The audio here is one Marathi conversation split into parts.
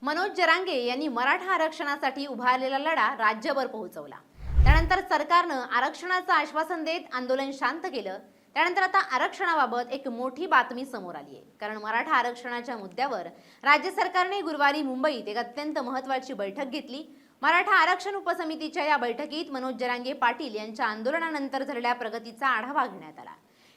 मनोज जरांगे यांनी मराठा आरक्षणासाठी उभारलेला लढा राज्यभर पोहोचवला। त्यानंतर सरकारनं आरक्षणाचं आश्वासन देत आंदोलन शांत केलं। त्यानंतर आता आरक्षणाबाबत एक मोठी बातमी समोर आली आहे, कारण मराठा आरक्षणाच्या मुद्द्यावर राज्य सरकारने गुरुवारी मुंबईत एक अत्यंत महत्त्वाची बैठक घेतली। मराठा आरक्षण उपसमितीच्या या बैठकीत मनोज जरांगे पाटील यांच्या आंदोलनानंतर झालेल्या प्रगतीचा आढावा घेण्यात आला।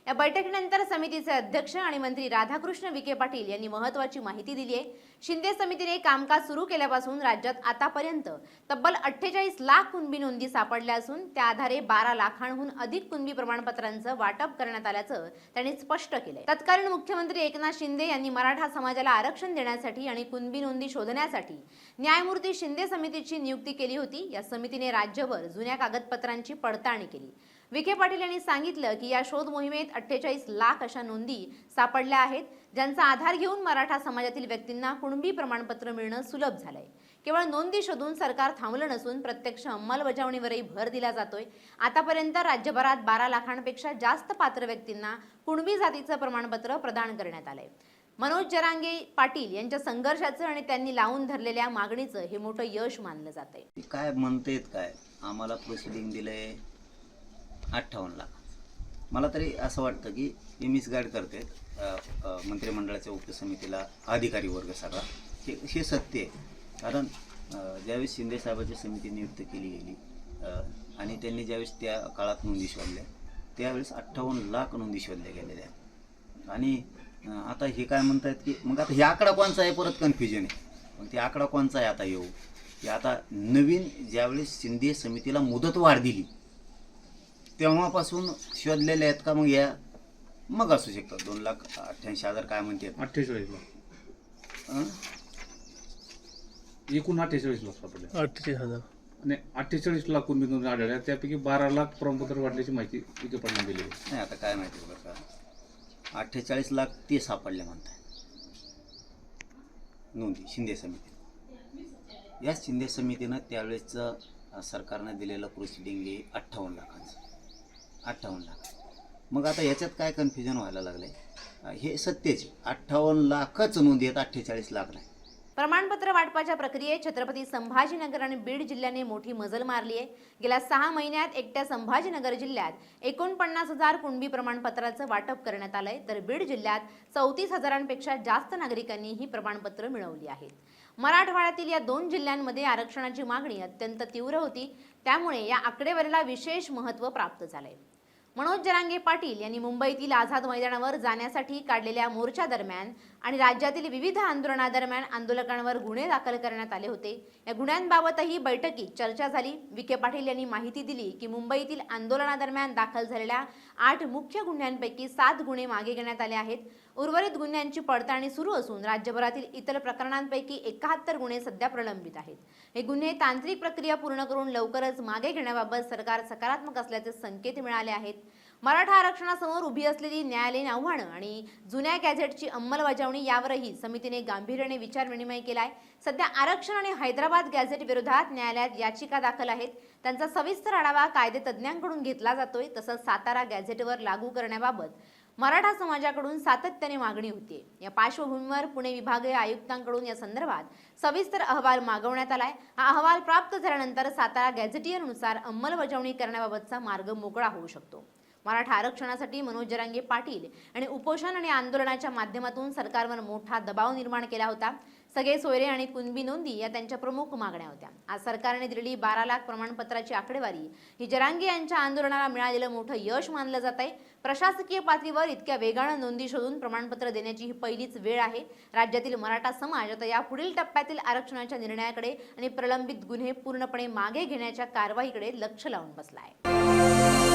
या बैठकीनंतर समितीचे अध्यक्ष आणि मंत्री राधाकृष्ण विखे पाटील यांनी महत्त्वाची माहिती दिली आहे। शिंदे समितीने कामकाज सुरू केल्यापासून राज्यात आतापर्यंत तब्बल 48 लाख कुणबी नोंदी सापडल्या असून त्या आधारे 12 लाखांहून अधिक कुणबी प्रमाणपत्रांचं वाटप करण्यात आल्याचं त्यांनी स्पष्ट केलंय। तत्कालीन मुख्यमंत्री एकनाथ शिंदे यांनी मराठा समाजाला आरक्षण देण्यासाठी आणि कुणबी नोंदी शोधण्यासाठी न्यायमूर्ती शिंदे समितीची नियुक्ती केली होती। या समितीने राज्यभर जुन्या कागदपत्रांची पडताळणी केली। विखे पाटील यांनी सांगितलं की या शोध मोहिमेत 48 लाख अशा नोंदी सापडल्या आहेत, ज्यांचा आधार घेऊन मराठा समाजातील व्यक्तींना कुणबी प्रमाणपत्र मिळणं सुलभ झालंय। केवळ नोंदी शोधून सरकार थांबलं नसून प्रत्यक्ष अंमलबजावणीवरही भर दिला जातोय। आतापर्यंत राज्यभरात 12 लाखांपेक्षा जास्त पात्र व्यक्तींना कुणबी जातीचं प्रमाणपत्र प्रदान करण्यात आलंय। मनोज जरांगे पाटील यांच्या संघर्षाचं आणि त्यांनी लावून धरलेल्या मागणीचं हे मोठं यश मानलं जातंय। काय म्हणतेत काय आम्हाला प्रोसिडिंग दिलंय 58 लाख। मला तरी असं वाटतं की हे मिसगाईड करतात मंत्रिमंडळाच्या उपसमितीला अधिकारी वर्ग सगळा। हे सत्य आहे, कारण ज्यावेळेस शिंदे साहेबांची समिती नियुक्त केली गेली आणि त्यांनी ज्यावेळेस त्या काळात नोंदी शोधल्या त्यावेळेस 58 लाख नोंदी शोधल्या गेलेल्या। आणि आता हे काय म्हणतात की मग आता हे आकडा कोणचा आहे, परत कन्फ्युजन आहे। मग ते आकडा कोणचा आहे आता येऊ की आता नवीन ज्यावेळेस शिंदे समितीला मुदतवाढ दिली तेव्हापासून शोधलेले आहेत का? मग या मग असू शकतात 2,88,000 काय म्हणतात 48 लाख एकूण 48 लाख सापडले। 48,000 आणि 48 लाख कुणबी नोंदी आढळल्या, त्यापैकी 12 लाख प्रमाणपत्र वाढल्याची माहिती विखे पाटलांनी दिली आहे। नाही आता काय माहिती बरं का, 48 लाख ते सापडले म्हणताय नोंदी शिंदे समिती। या शिंदे समितीनं त्यावेळेसचं सरकारनं दिलेलं प्रोसिडिंग आहे 58 लाखांचं। 58 लाख। मग आता याच्यात काय कन्फ्युजन व्हायला लागलंय, हे सत्यच 58 लाखच नोंदी आहेत, 48 लाख नाही। प्रमाणपत्र वाटपाच्या प्रक्रियेत छत्रपती संभाजीनगर आणि बीड जिल्ह्याने मोठी मजल मारली आहे। गेल्या 6 महिन्यात एकट्या संभाजीनगर जिल्ह्यात 49,000 कुणबी प्रमाणपत्राचं वाटप करण्यात आलंय, तर बीड जिल्ह्यात 34,000पेक्षा जास्त नागरिकांनी ही प्रमाणपत्र मिळवली आहेत। मराठवाड्यातील या 2 जिल्ह्यांमध्ये आरक्षणाची मागणी अत्यंत तीव्र होती, त्यामुळे या आकडेवारीला विशेष महत्त्व प्राप्त झालंय। मनोज जरांगे पाटील यांनी मुंबईतील आझाद मैदानावर जाण्यासाठी काढलेल्या मोर्चा दरम्यान आणि राज्यातील विविध आंदोलनादरम्यान आंदोलकांवर गुन्हे दाखल करण्यात आले होते। या गुन्ह्यांबाबतही बैठकीत चर्चा झाली। विखे पाटील यांनी माहिती दिली की मुंबईतील आंदोलनादरम्यान दाखल झालेल्या 8 मुख्य गुन्ह्यांपैकी 7 गुन्हे मागे घेण्यात आले आहेत। उर्वरित गुन्ह्यांची पडताळणी सुरू असून राज्यभरातील इतर प्रकरणांपैकी 71 गुन्हे सध्या प्रलंबित आहेत। हे गुन्हे तांत्रिक प्रक्रिया पूर्ण करून लवकरच मागे घेण्याबाबत सरकार सकारात्मक असल्याचे संकेत मिळाले आहेत। मराठा आरक्षणासमोर उभी असलेली न्यायालयीन आव्हानं आणि जुन्या गॅझेटची अंमलबजावणी यावरही समितीने गांभीर्याने विचारविनिमय केलाय। सध्या आरक्षण आणि हैदराबाद गॅझेट विरोधात न्यायालयात याचिका दाखल आहेत, त्यांचा सविस्तर आढावा कायदेतज्ञांकडून घेतला जातोय। तसंच सातारा गॅझेटवर लागू करण्याबाबत मराठा समाजाकडून सातत्याने मागणी होती। या पार्श्वभूमीवर पुणे विभागीय आयुक्तांकडून या संदर्भात सविस्तर अहवाल मागवण्यात आलाय। हा अहवाल प्राप्त झाल्यानंतर सातारा गॅझेटियरनुसार अंमलबजावणी करण्याबाबतचा मार्ग मोकळा होऊ शकतो। मराठा आरक्षणासाठी मनोज जरांगे पाटील आणि उपोषण आणि आंदोलनाच्या माध्यमातून सरकारवर मोठा दबाव निर्माण केला होता। सगळे सोयरे आणि कुणबी नोंदी या त्यांच्या प्रमुख मागण्या होत्या। आज सरकारने दिलेली 12 लाख प्रमाणपत्राची आकडेवारी ही जरांगे यांच्या आंदोलनाला मिळालेलं मोठं यश मानलं जात आहे। प्रशासकीय पातळीवर इतक्या वेगानं नोंदी शोधून प्रमाणपत्र देण्याची ही पहिलीच वेळ आहे। राज्यातील मराठा समाज आता या पुढील टप्प्यातील आरक्षणाच्या निर्णयाकडे आणि प्रलंबित गुन्हे पूर्णपणे मागे घेण्याच्या कारवाईकडे लक्ष लावून बसला आहे।